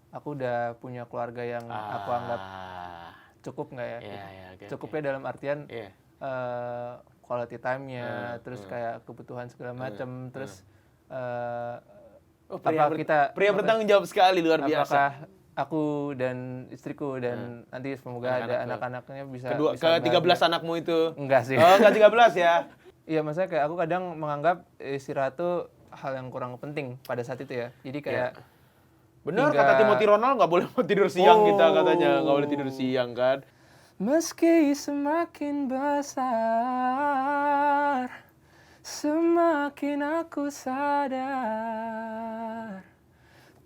aku udah punya keluarga yang aku anggap cukup nggak ya? Cukupnya dalam artian quality time-nya, terus kayak kebutuhan segala macam, terus pria bertanggung jawab sekali, luar biasa. apakah aku dan istriku dan nanti semoga ada anak-anaknya bisa Ke-13 bahagia. anakmu itu. Enggak sih. Oh, ke-13 ya. Iya, maksudnya kayak aku kadang menganggap istirahat tuh hal yang kurang penting pada saat itu ya. Jadi kayak Benar, kata Timothy Ronald nggak boleh tidur siang kita katanya. Nggak boleh tidur siang kan. meski semakin besar, semakin aku sadar,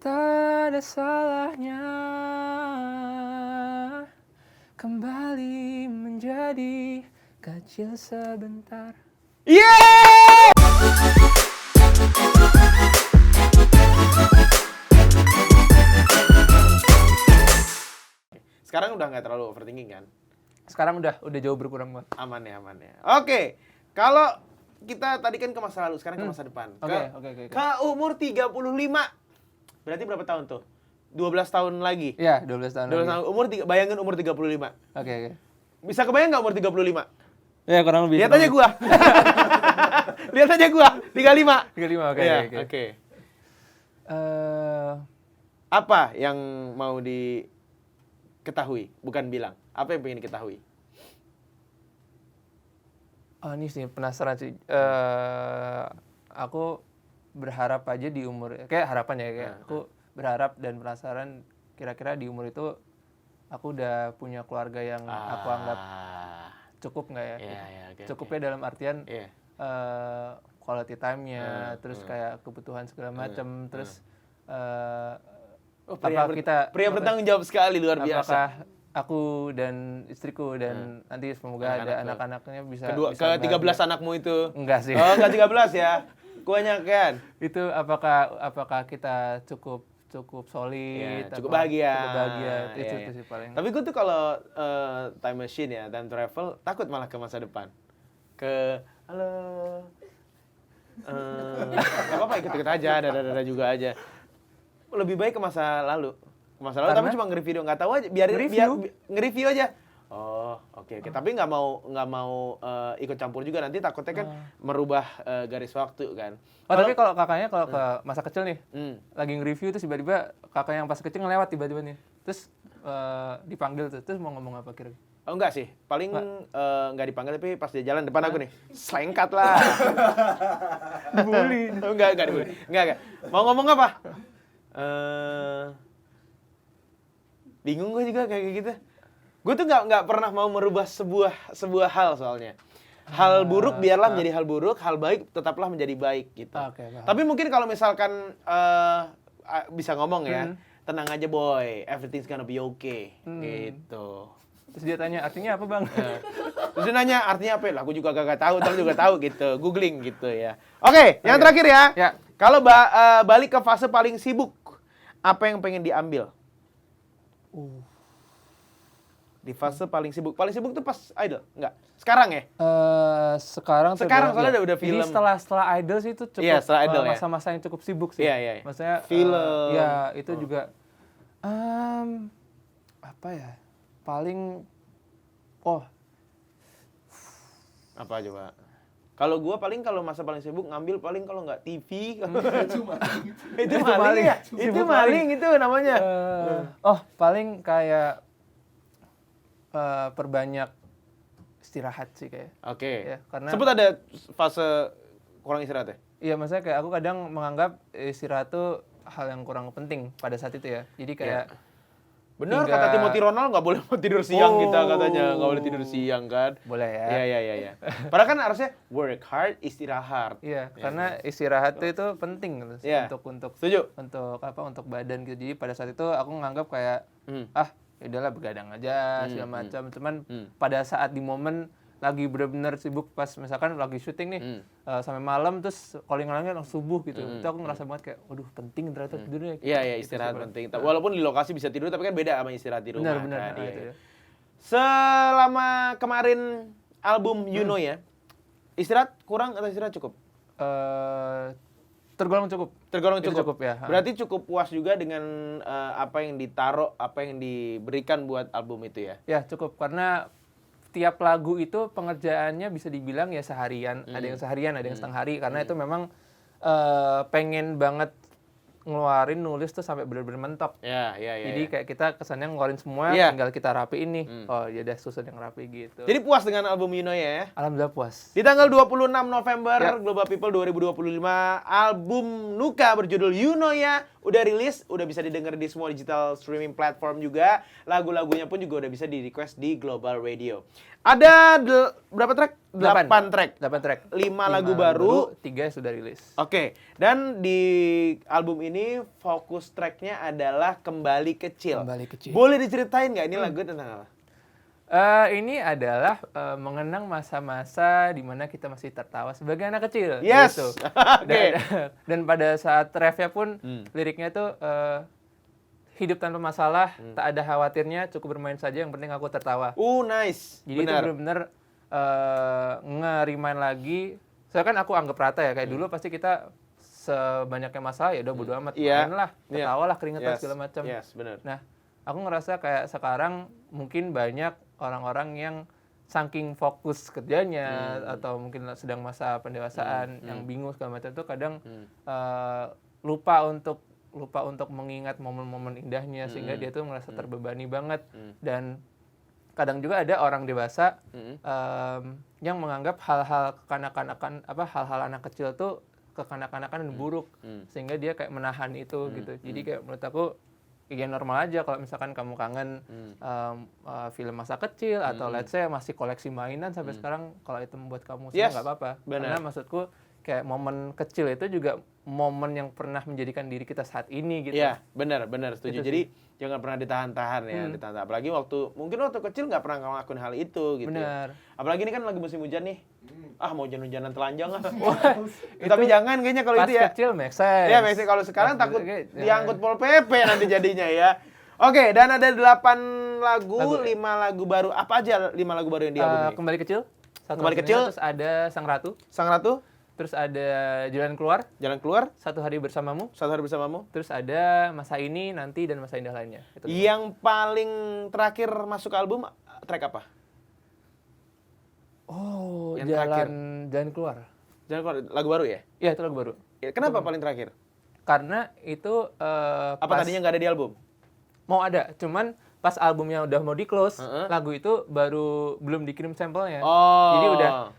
tak ada salahnya kembali menjadi kecil sebentar. Yeay! Sekarang udah nggak terlalu overthinking kan? Sekarang udah jauh berkurang banget. Aman ya. Oke, kalau kita tadi kan ke masa lalu, sekarang ke masa depan. Oke. Ke umur 35. Berarti berapa tahun tuh? 12 tahun lagi. Iya, 12 tahun 12 lagi. tahun. Bayangin umur 35. Oke. Bisa kebayang nggak umur 35? Ya, kurang lebih. Lihat aja gua. Lihat aja gua, 35. 35, oke. Iya, oke. Apa yang mau diketahui? Bukan bilang. Apa yang pengen diketahui? Oh, ini sih penasaran sih. Aku berharap aja di umur, kayak harapan ya, kayak aku berharap dan penasaran kira-kira di umur itu aku udah punya keluarga yang aku anggap cukup nggak ya? Cukupnya dalam artian quality time-nya, terus kayak kebutuhan segala macam, terus Pria bertanggung jawab sekali, luar biasa. apakah aku dan istriku dan nanti semoga ada anak-anaknya bisa Ke-13 bahagia. anakmu itu. Enggak sih. Oh, ke-13 ya. Kuanya kan. Itu apakah kita cukup solid, Cukup bahagia. Itu sih paling. Tapi gue tuh kalau time machine ya, time travel, takut malah ke masa depan. Halo. Gak apa-apa, ikut-ikut aja, dada juga aja. Lebih baik ke masa lalu. Tapi cuma nge-review doang, nggak tahu aja, biar nge-review aja. Oh, oke. Tapi nggak mau ikut campur juga, nanti takutnya kan merubah garis waktu kan. Tapi kalau kakaknya ke masa kecil nih, lagi nge-review terus tiba-tiba kakaknya yang pas kecil ngelewat tiba-tiba nih. Terus dipanggil tuh, terus mau ngomong apa kira-kira? Oh enggak sih, paling nggak dipanggil tapi pas dia jalan depan aku nih, selengkat lah. Dibully. Enggak dibully. Enggak. Mau ngomong apa? Bingung gue juga kayak gitu. Gue tuh nggak pernah mau merubah sebuah hal soalnya. Hal buruk biarlah menjadi hal buruk, hal baik tetaplah menjadi baik gitu. Tapi mungkin kalau misalkan bisa ngomong ya, tenang aja boy, everything's gonna be okay, gitu. Terus dia tanya, artinya apa bang? Terus dia nanya, artinya apa? Lah, aku juga gak tahu, tapi juga tahu gitu, googling gitu ya. Oke, yang terakhir ya. Kalau balik ke fase paling sibuk, apa yang pengen diambil? Di fase paling sibuk tuh pas Idol? Enggak. Sekarang ya? Sekarang soalnya udah film. Jadi setelah Idol sih itu cukup masa-masa yang cukup sibuk sih. Iya. Maksudnya film. Itu juga apa ya? Paling apa coba? Kalau gua kalau masa paling sibuk ngambil paling kalau nggak TV. Itu maling ya? Itu maling itu namanya. Paling kayak perbanyak istirahat sih kayak. Oke. Ya, karena Sebut ada fase kurang istirahat ya? Iya, maksudnya kayak aku kadang menganggap istirahat tuh hal yang kurang penting pada saat itu ya. Jadi kayak benar, kata Timothy Ronald nggak boleh tidur siang kita katanya. Nggak boleh tidur siang kan? Boleh ya. Iya. Padahal kan harusnya work hard, istirahat. Iya, karena istirahat itu penting gitu, untuk Setuju. untuk badan gitu. Jadi pada saat itu aku nganggap kayak ya udahlah begadang aja segala macam. Cuman pada saat di momen lagi benar-benar sibuk, pas misalkan lagi syuting nih sampai malam, terus calling-calling langsung subuh gitu. Itu aku ngerasa banget kayak waduh penting ternyata tidurnya. Iya, istirahat penting. Walaupun di lokasi bisa tidur, tapi kan beda sama istirahat di rumah. Benar. Iya. Selama kemarin album You Know ya, istirahat kurang atau istirahat cukup? Tergolong cukup. Tergolong Itu cukup ya. Berarti cukup puas juga dengan apa yang ditaruh, apa yang diberikan buat album itu ya? Ya cukup, karena tiap lagu itu pengerjaannya bisa dibilang ya seharian. Ada yang seharian, ada yang setengah hari. Karena itu memang pengen banget ngeluarin nulis tuh sampai benar-benar mentok. Jadi kayak kita kesannya ngeluarin semua, tinggal kita rapiin nih. Oh ya udah susun yang rapi gitu. Jadi puas dengan album Yunoya ya? Alhamdulillah puas. Di tanggal 26 November Global People 2025, album Nuka berjudul Yunoya udah rilis, udah bisa didengar di semua digital streaming platform juga. Lagu-lagunya pun juga udah bisa di-request di Global Radio. Ada berapa track? 8 track. 8 track. 5 lagu baru, 3 sudah rilis. Oke. Dan di album ini fokus tracknya adalah Kembali Kecil. Kembali Kecil. Boleh diceritain nggak ini lagu tentang apa? Ini adalah mengenang masa-masa di mana kita masih tertawa sebagai anak kecil. Yes. Gitu. Oke. Dan pada saat refnya pun liriknya tuh hidup tanpa masalah, tak ada khawatirnya, cukup bermain saja, yang penting aku tertawa. Nice. Jadi itu benar-benar nge-remind lagi. Soalnya kan aku anggap rata ya, kayak dulu pasti kita sebanyaknya masalah ya udah bodo amat, main lah, ketawa lah, keringetan segala macam. Benar. Nah, aku ngerasa kayak sekarang mungkin banyak orang-orang yang saking fokus kerjanya atau mungkin sedang masa pendewasaan yang bingung segala macam tuh kadang lupa untuk mengingat momen-momen indahnya sehingga dia tuh merasa terbebani banget. Dan kadang juga ada orang dewasa yang menganggap hal-hal kekanak-kanakan hal-hal anak kecil tuh kekanak-kanakan dan buruk sehingga dia kayak menahan itu gitu. Jadi kayak menurut aku ya normal aja kalau misalkan kamu kangen film masa kecil atau let's say masih koleksi mainan sampai sekarang, kalau itu membuat kamu senang nggak apa-apa. Karena maksudku kayak momen kecil itu juga momen yang pernah menjadikan diri kita saat ini gitu. Iya, benar setuju. Jadi jangan pernah ditahan-tahan ya, ditahan. Apalagi mungkin waktu kecil nggak pernah ngelakuin hal itu gitu. Benar. Apalagi ini kan lagi musim hujan nih. Mau hujan-hujanan telanjang ah. Tapi jangan kayaknya kalau itu ya. Pas kecil make sense. Ya, make sense. Kalau sekarang takut diangkut Pol PP nanti jadinya ya. Oke, dan ada 8 lagu, 5 lagu baru. Apa aja 5 lagu baru yang di album ini? Kembali Kecil. Kembali Kecil. Terus ada Sang Ratu. Sang Ratu. Terus ada Jalan Keluar. Jalan Keluar. Satu Hari Bersamamu. Satu Hari Bersamamu. Terus ada Masa Ini, Nanti, dan Masa Indah lainnya. Itu yang paling terakhir masuk album track apa? Oh, yang Jalan Keluar. Jalan Keluar, lagu baru ya? Iya, itu lagu baru. Kenapa paling terakhir? Karena itu apa tadinya nggak ada di album? Mau ada, cuman pas albumnya udah mau di-close, lagu itu belum dikirim sampelnya. Jadi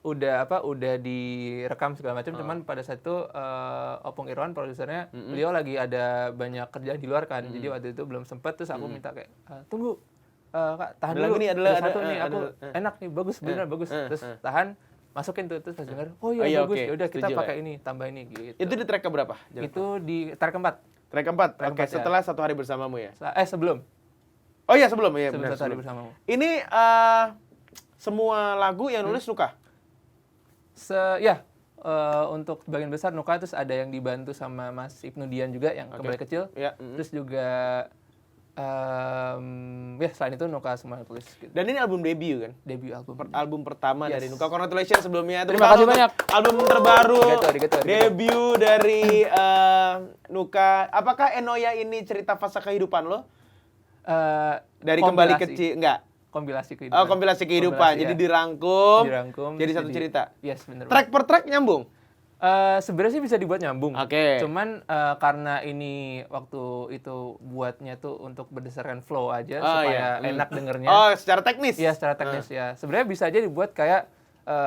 udah direkam segala macam, cuman pada saat itu Opung Irwan produsernya, beliau lagi ada banyak kerjaan di luar kan. Jadi waktu itu belum sempat, terus aku minta kayak tunggu Kak, tahan dulu. Ada satu nih, aku enak nih, bagus, bener bagus. Terus tahan, masukin tuh, terus pas denger, oh iya bagus, ya udah kita pakai ini, tambah ini gitu. Itu di track keberapa? Itu di track keempat. Track keempat. Oke, setelah Satu Hari Bersamamu ya? Sebelum. Oh iya, sebelum ya. Sebelum Satu Hari Bersamamu. Ini semua lagu yang nulis Nuka? Untuk sebagian besar Nuka, terus ada yang dibantu sama Mas Ibnu Dian juga yang Kembali Kecil. Terus juga selain itu Nuka semua tulis gitu. Dan ini album debut kan? Debut album. Album pertama dari Nuka. Congratulations sebelumnya. Terima kasih banyak. Album terbaru. Gitu. Debut dari Nuka. Apakah Enoya ini cerita fase kehidupan lo? Dari Kembali Kecil, enggak? Kompilasi kehidupan. Kompilasi kehidupan. Jadi dirangkum. Jadi satu cerita. Yes, benar. Track per track nyambung? Sebenarnya sih bisa dibuat nyambung. Oke. Cuman karena ini waktu itu buatnya tuh untuk berdasarkan flow aja supaya enak dengernya. Secara teknis? Iya, secara teknis ya. Sebenarnya bisa aja dibuat kayak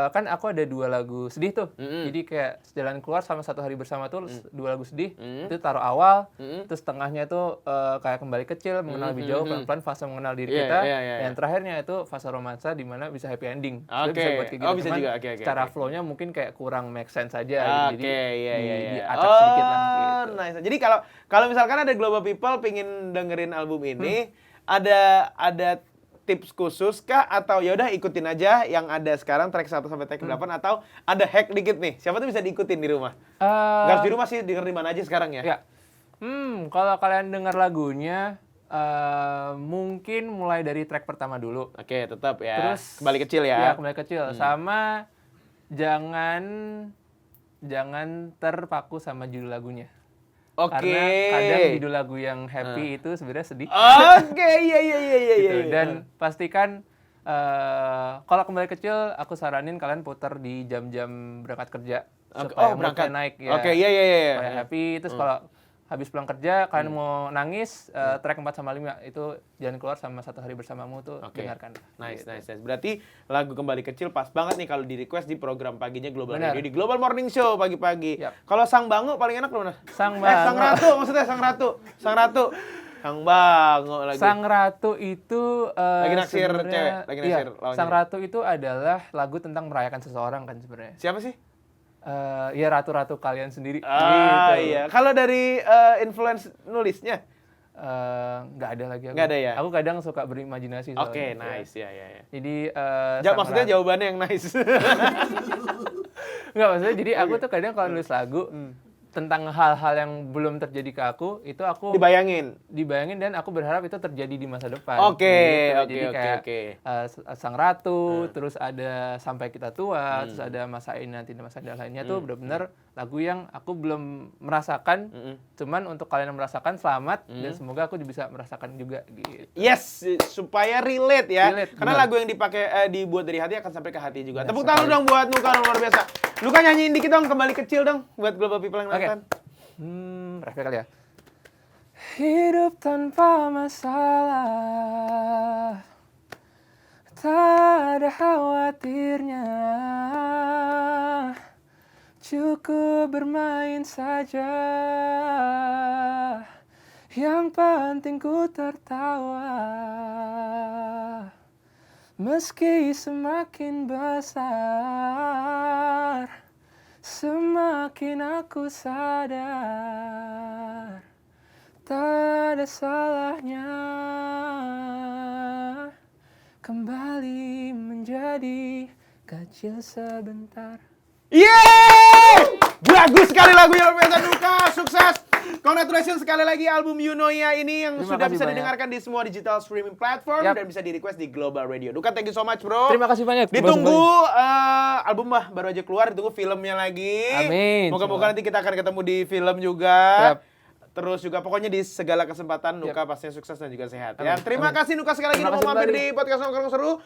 kan aku ada 2 lagu sedih tuh. Jadi kayak Jalan Keluar sama Satu Hari Bersama tuh 2 lagu sedih. Itu taruh awal, terus tengahnya tuh kayak Kembali Kecil, mengenal lebih jauh, pelan-pelan fase mengenal diri kita. Yang terakhirnya itu fase romansa di mana bisa happy ending. Oke. Bisa buat kayak gitu. Bisa juga. Oke. Secara flow-nya mungkin kayak kurang make sense aja. Oke, Jadi diacak sedikit lah gitu. Nice. Jadi kalau misalkan ada Global People pingin dengerin album ini, ada tips khusus kah atau ya udah ikutin aja yang ada sekarang track 1 sampai track 8 atau ada hack dikit nih? Siapa tuh bisa diikutin di rumah? Nggak harus di rumah sih, denger di mana aja sekarang ya? Ya. Kalau kalian dengar lagunya mungkin mulai dari track pertama dulu. Oke, tetap ya. Terus Kembali Kecil ya. Ya, Kembali Kecil. Sama jangan jangan terpaku sama judul lagunya. Oke. Karena kadang judul lagu yang happy itu sebenarnya sedih. Oke, iya. Gitu. Dan pastikan kalau kembali kecil, aku saranin kalian putar di jam-jam berangkat kerja supaya moodnya naik ya. Oke, iya. Supaya happy. Terus kalau habis pulang kerja, kalian mau nangis, track 4 sama 5 itu jangan keluar sama Satu Hari Bersamamu tuh dengarkan. Nice. Berarti lagu Kembali Kecil pas banget nih kalau di request di program paginya Global Radio di Global Morning Show pagi-pagi. Kalau Sang Bango paling enak mana? Sang Bango. Sang Ratu maksudnya Sang Ratu. Sang Bango lagi. Sang Ratu itu lagi naksir cewek, lagi naksir lawannya. Sang Ratu itu adalah lagu tentang merayakan seseorang kan sebenarnya. Siapa sih? Ya ratu-ratu kalian sendiri. Gitu. Iya. Kalau dari influence nulisnya? Nggak ada lagi aku. Nggak ada ya? Aku kadang suka berimajinasi. Oke, nice. Ya. Jadi maksudnya jawabannya yang nice. Nggak, maksudnya jadi aku tuh kadang kalau nulis lagu tentang hal-hal yang belum terjadi ke aku, itu aku dibayangin dan aku berharap itu terjadi di masa depan. Oke. Sang Ratu, terus ada Sampai Kita Tua, terus ada Masa Ini Nanti dan Masa Indah lainnya tuh benar-benar lagu yang aku belum merasakan, cuman untuk kalian yang merasakan selamat dan semoga aku bisa merasakan juga gitu. Yes, supaya relate ya. Karena bener. lagu yang dibuat dari hati akan sampai ke hati juga. Tepuk tangan dong buat Nuka, luar biasa. Nuka nyanyiin dikit dong Kembali Kecil dong buat Global People yang nonton. Refnya kali ya. Hidup tanpa masalah, tak ada khawatirnya, cukup bermain saja, yang penting ku tertawa. Meski semakin besar, semakin aku sadar, tak ada salahnya kembali menjadi kecil sebentar. Yeay! Bagus sekali lagunya luar biasa Nuka, sukses. Congratulations sekali lagi album Eunoia ini yang sudah bisa didengarkan di semua digital streaming platform dan bisa di request di Global Radio. Nuka, thank you so much bro. Terima kasih banyak. Ditunggu album baru aja keluar, ditunggu filmnya lagi. Amin. Moga-moga nanti kita akan ketemu di film juga. Terus juga pokoknya di segala kesempatan Nuka pastinya sukses dan juga sehat. Ya. Terima kasih Nuka sekali lagi udah mau mampir di podcast Nongkrong Seru.